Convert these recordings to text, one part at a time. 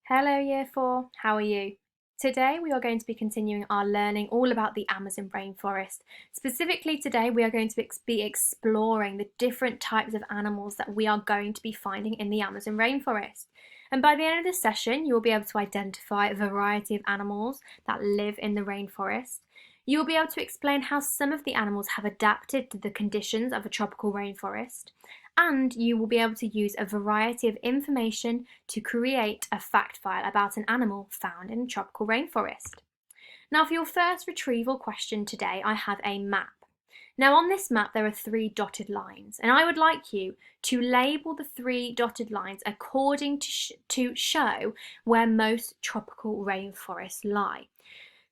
Hello Year 4, how are you? Today we are going to be continuing our learning all about the Amazon rainforest. Specifically today we are going to be exploring the different types of animals that we are going to be finding in the Amazon rainforest. And by the end of this session you will be able to identify a variety of animals that live in the rainforest. You will be able to explain how some of the animals have adapted to the conditions of a tropical rainforest, and you will be able to use a variety of information to create a fact file about an animal found in a tropical rainforest. Now for your first retrieval question today, I have a map. Now on this map there are 3 dotted lines, and I would like you to label the 3 dotted lines according to show where most tropical rainforests lie.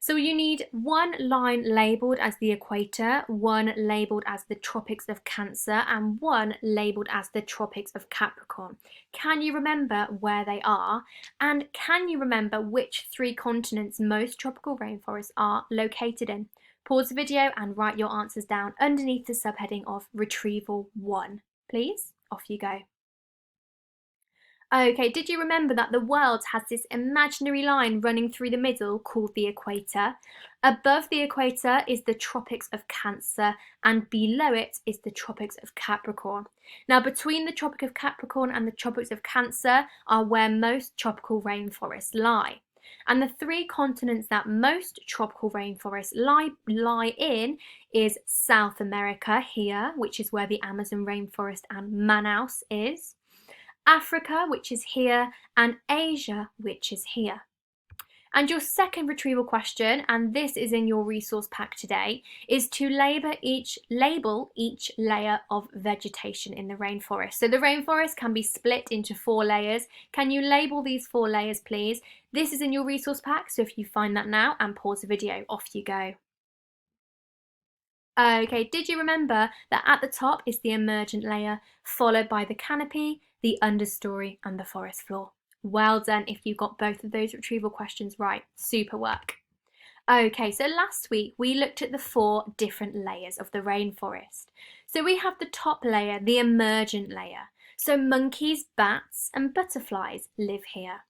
So you need one line labelled as the equator, one labelled as the Tropics of Cancer, and one labelled as the Tropics of Capricorn. Can you remember where they are? And can you remember which 3 continents most tropical rainforests are located in? Pause the video and write your answers down underneath the subheading of Retrieval 1. Please, off you go. Okay, did you remember that the world has this imaginary line running through the middle called the equator? Above the equator is the Tropics of Cancer, and below it is the Tropics of Capricorn. Now, between the Tropic of Capricorn and the Tropics of Cancer are where most tropical rainforests lie. And the 3 continents that most tropical rainforests lie in is South America here, which is where the Amazon rainforest and Manaus is. Africa, which is here, and Asia, which is here. And your second retrieval question, and this is in your resource pack today, is to label each layer of vegetation in the rainforest. So the rainforest can be split into 4 layers. Can you label these 4 layers, please? This is in your resource pack, so if you find that now and pause the video, off you go. Okay, did you remember that at the top is the emergent layer, followed by the canopy, the understory, and the forest floor? Well done if you got both of those retrieval questions right. Super work. Okay, so last week we looked at the 4 different layers of the rainforest. So we have the top layer, the emergent layer. So monkeys, bats, and butterflies live here.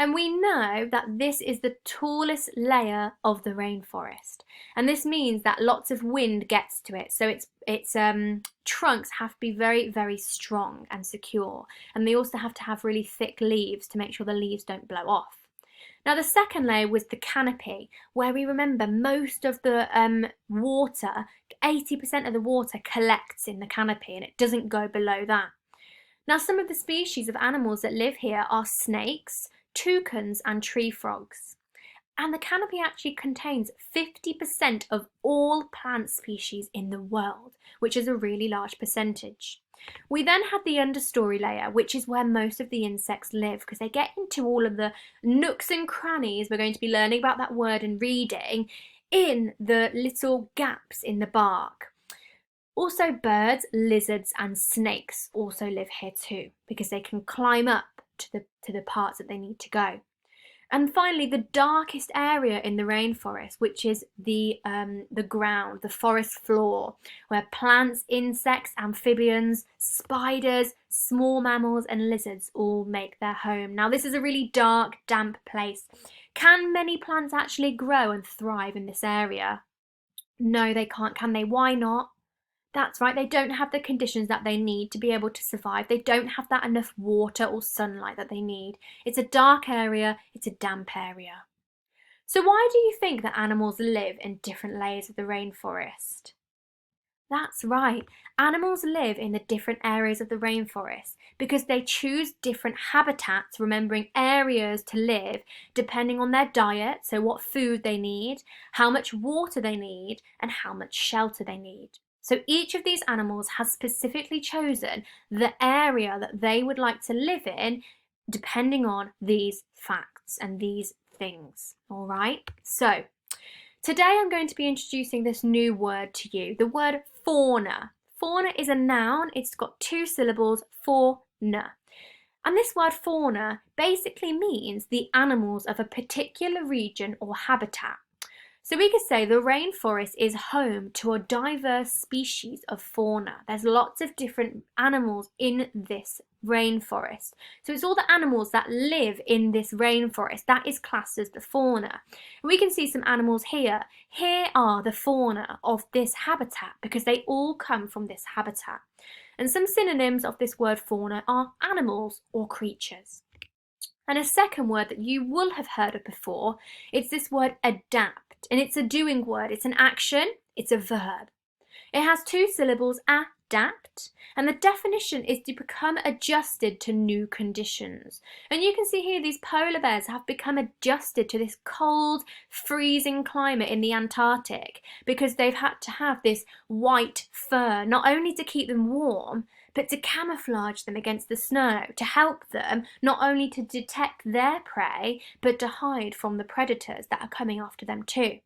And we know that this is the tallest layer of the rainforest. And this means that lots of wind gets to it. So its trunks have to be very, very strong and secure. And they also have to have really thick leaves to make sure the leaves don't blow off. Now the second layer was the canopy, where we remember most of the water, 80% of the water collects in the canopy and it doesn't go below that. Now some of the species of animals that live here are snakes, toucans, and tree frogs. And the canopy actually contains 50% of all plant species in the world, which is a really large percentage. We then had the understory layer, which is where most of the insects live, because they get into all of the nooks and crannies, we're going to be learning about that word and reading, in the little gaps in the bark. Also birds, lizards, and snakes also live here too, because they can climb up to the parts that they need to go. And finally, the darkest area in the rainforest, which is the ground, the forest floor, where plants, insects, amphibians, spiders, small mammals, and lizards all make their home. Now, this is a really dark, damp place. Can many plants actually grow and thrive in this area? No, they can't, can they? Why not? That's right, they don't have the conditions that they need to be able to survive. They don't have that enough water or sunlight that they need. It's a dark area, it's a damp area. So why do you think that animals live in different layers of the rainforest? That's right, animals live in the different areas of the rainforest because they choose different habitats, remembering areas to live, depending on their diet, so what food they need, how much water they need, and how much shelter they need. So each of these animals has specifically chosen the area that they would like to live in depending on these facts and these things. All right, so today I'm going to be introducing this new word to you, the word fauna. Fauna is a noun, it's got 2 syllables, fauna. And this word fauna basically means the animals of a particular region or habitat. So we could say the rainforest is home to a diverse species of fauna. There's lots of different animals in this rainforest. So it's all the animals that live in this rainforest that is classed as the fauna. We can see some animals here. Here are the fauna of this habitat because they all come from this habitat. And some synonyms of this word fauna are animals or creatures. And a second word that you will have heard of before, it's this word adapt. And it's a doing word, it's an action, it's a verb. It has two syllables, adapt, and the definition is to become adjusted to new conditions. And you can see here these polar bears have become adjusted to this cold, freezing climate in the Antarctic because they've had to have this white fur, not only to keep them warm, but to camouflage them against the snow, to help them not only to detect their prey, but to hide from the predators that are coming after them too.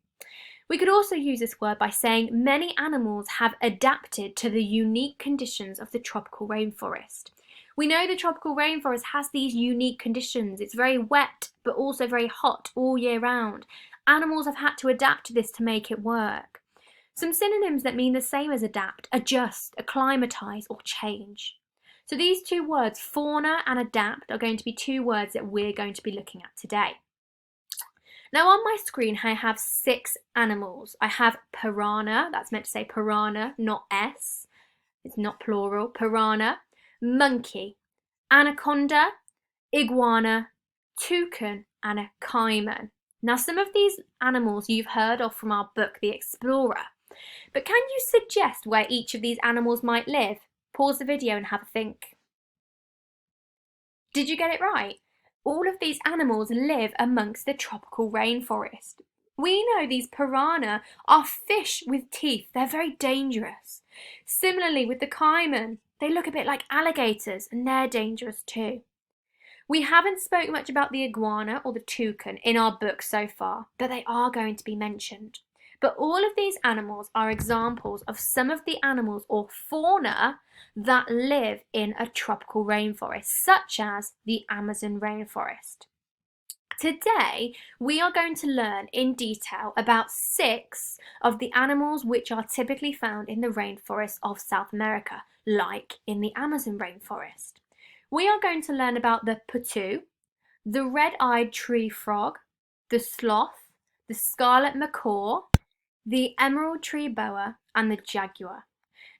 We could also use this word by saying many animals have adapted to the unique conditions of the tropical rainforest. We know the tropical rainforest has these unique conditions. It's very wet, but also very hot all year round. Animals have had to adapt to this to make it work. Some synonyms that mean the same as adapt, adjust, acclimatise or change. So these two words, fauna and adapt, are going to be two words that we're going to be looking at today. Now on my screen I have 6 animals. I have piranha, that's meant to say piranha, not S. It's not plural, piranha, monkey, anaconda, iguana, toucan and a caiman. Now some of these animals you've heard of from our book, The Explorer. But can you suggest where each of these animals might live? Pause the video and have a think. Did you get it right? All of these animals live amongst the tropical rainforest. We know these piranha are fish with teeth. They're very dangerous. Similarly with the caiman, they look a bit like alligators and they're dangerous too. We haven't spoken much about the iguana or the toucan in our book so far, but they are going to be mentioned. But all of these animals are examples of some of the animals or fauna that live in a tropical rainforest, such as the Amazon rainforest. Today, we are going to learn in detail about 6 of the animals which are typically found in the rainforests of South America, like in the Amazon rainforest. We are going to learn about the putu, the red-eyed tree frog, the sloth, the scarlet macaw, the emerald tree boa and the jaguar.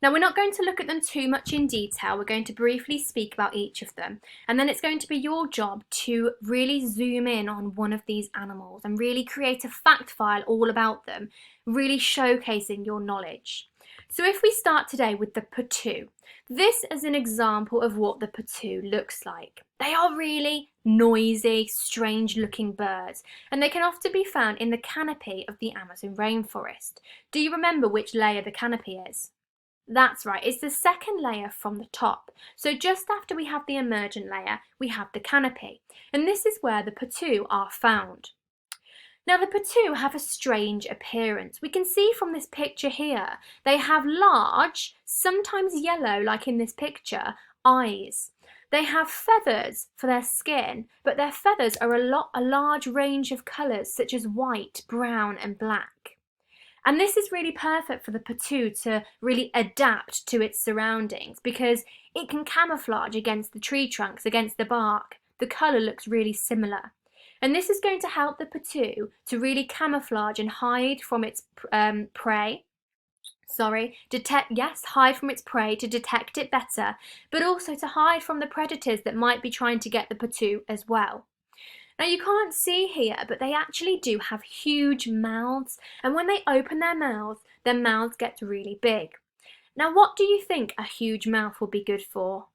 Now we're not going to look at them too much in detail, we're going to briefly speak about each of them and then it's going to be your job to really zoom in on one of these animals and really create a fact file all about them, really showcasing your knowledge. So if we start today with the putu, this is an example of what the putu looks like. They are really noisy, strange looking birds and they can often be found in the canopy of the Amazon rainforest. Do you remember which layer the canopy is? That's right, it's the second layer from the top. So just after we have the emergent layer, we have the canopy. And this is where the putu are found. Now the putu have a strange appearance. We can see from this picture here, they have large, sometimes yellow like in this picture, eyes. They have feathers for their skin, but their feathers are a large range of colours such as white, brown and black. And this is really perfect for the putu to really adapt to its surroundings because it can camouflage against the tree trunks, against the bark. The colour looks really similar. And this is going to help the putu to really camouflage and hide from its prey. Hide from its prey to detect it better, but also to hide from the predators that might be trying to get the putu as well. Now you can't see here, but they actually do have huge mouths, and when they open their mouths get really big. Now what do you think a huge mouth will be good for?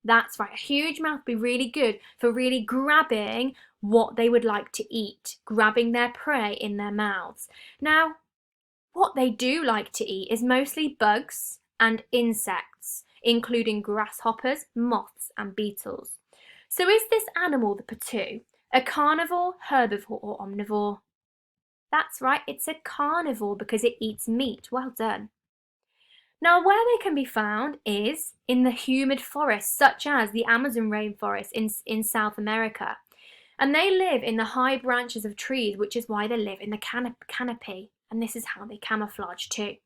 That's right, a huge mouth would be really good for really grabbing what they would like to eat, grabbing their prey in their mouths. Now, what they do like to eat is mostly bugs and insects, including grasshoppers, moths and beetles. So is this animal, the putu, a carnivore, herbivore or omnivore? That's right, it's a carnivore because it eats meat. Well done. Now where they can be found is in the humid forests such as the Amazon rainforest in South America. And they live in the high branches of trees, which is why they live in the canopy. And this is how they camouflage too.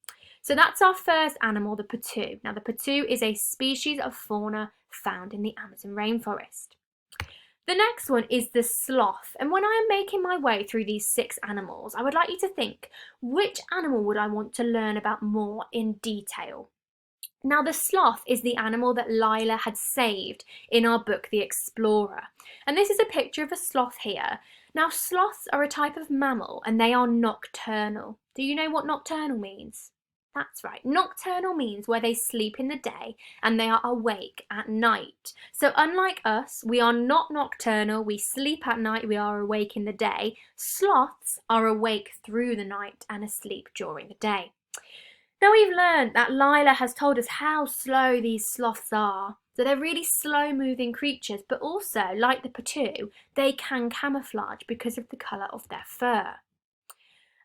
So that's our first animal, the patoo. Now the patoo is a species of fauna found in the Amazon rainforest. The next one is the sloth. And when I am making my way through these 6 animals, I would like you to think, which animal would I want to learn about more in detail? Now the sloth is the animal that Lila had saved in our book, The Explorer. And this is a picture of a sloth here. Now sloths are a type of mammal and they are nocturnal. Do you know what nocturnal means? That's right. Nocturnal means where they sleep in the day and they are awake at night. So unlike us, we are not nocturnal, we sleep at night, we are awake in the day. Sloths are awake through the night and asleep during the day. Now we've learned that Lila has told us how slow these sloths are. So they're really slow moving creatures, but also, like the patoo, they can camouflage because of the colour of their fur.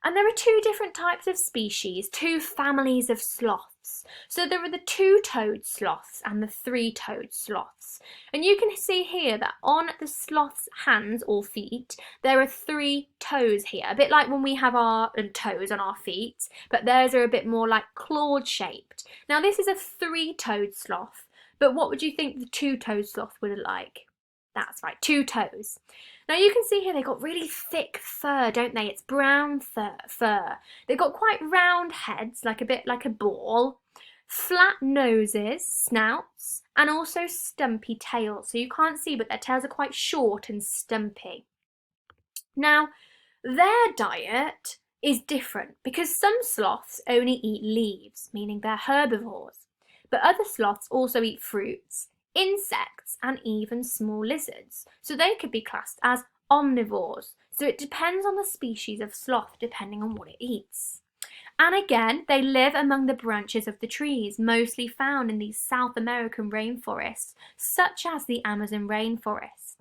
And there are 2 different types of species, 2 families of sloths. So there are the 2-toed sloths and the 3-toed sloths. And you can see here that on the sloth's hands or feet, there are 3 toes here, a bit like when we have our toes on our feet, but theirs are a bit more like clawed shaped. Now this is a 3-toed sloth, but what would you think the 2-toed sloth would look like? That's right, 2 toes. Now you can see here they've got really thick fur, don't they? It's brown fur. They've got quite round heads, like a bit like a ball, flat noses, snouts, and also stumpy tails. So you can't see, but their tails are quite short and stumpy. Now, their diet is different because some sloths only eat leaves, meaning they're herbivores. But other sloths also eat fruits, insects, and even small lizards. So they could be classed as omnivores. So it depends on the species of sloth, depending on what it eats. And again, they live among the branches of the trees, mostly found in these South American rainforests, such as the Amazon rainforest.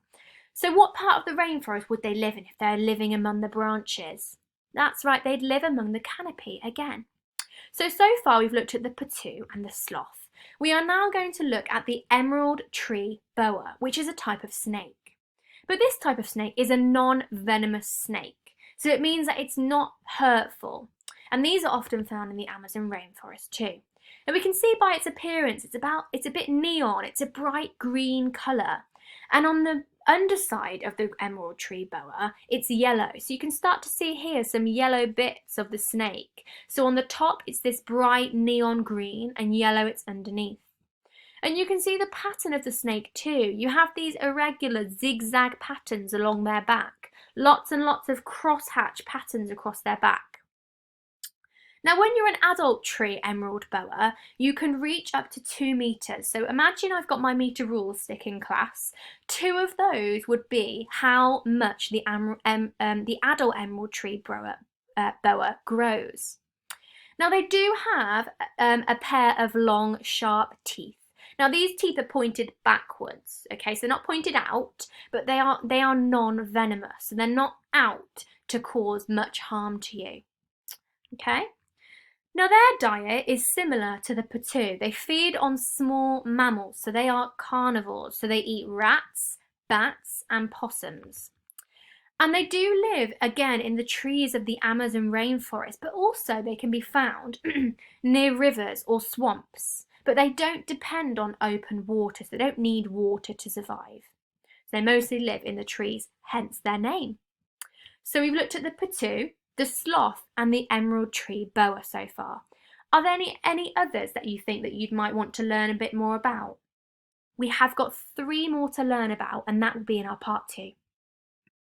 So what part of the rainforest would they live in if they're living among the branches? That's right, they'd live among the canopy again. So far we've looked at the patoo and the sloth. We are now going to look at the emerald tree boa, which is a type of snake. But this type of snake is a non-venomous snake, so it means that it's not hurtful. And these are often found in the Amazon rainforest too. And we can see by its appearance, it's a bit neon, it's a bright green colour. And on the underside of the emerald tree boa, it's yellow. So you can start to see here some yellow bits of the snake. So on the top, it's this bright neon green, and yellow it's underneath. And you can see the pattern of the snake too. You have these irregular zigzag patterns along their back. Lots and lots of crosshatch patterns across their back. Now when you're an adult tree emerald boa, you can reach up to 2 meters. So imagine I've got my meter rule stick in class. 2 of those would be how much the adult emerald tree boa grows. Now they do have a pair of long sharp teeth. Now these teeth are pointed backwards, okay, so not pointed out, but they are non-venomous, so they're not out to cause much harm to you, okay? Now their diet is similar to the patoo. They feed on small mammals, so they are carnivores, so they eat rats, bats, and possums. And they do live, again, in the trees of the Amazon rainforest, but also they can be found near rivers or swamps. But they don't depend on open water, so they don't need water to survive. So they mostly live in the trees, hence their name. So we've looked at the patoo, the sloth, and the emerald tree boa so far. Are there any others that you think that you might want to learn a bit more about? We have got 3 more to learn about, and that will be in our part 2.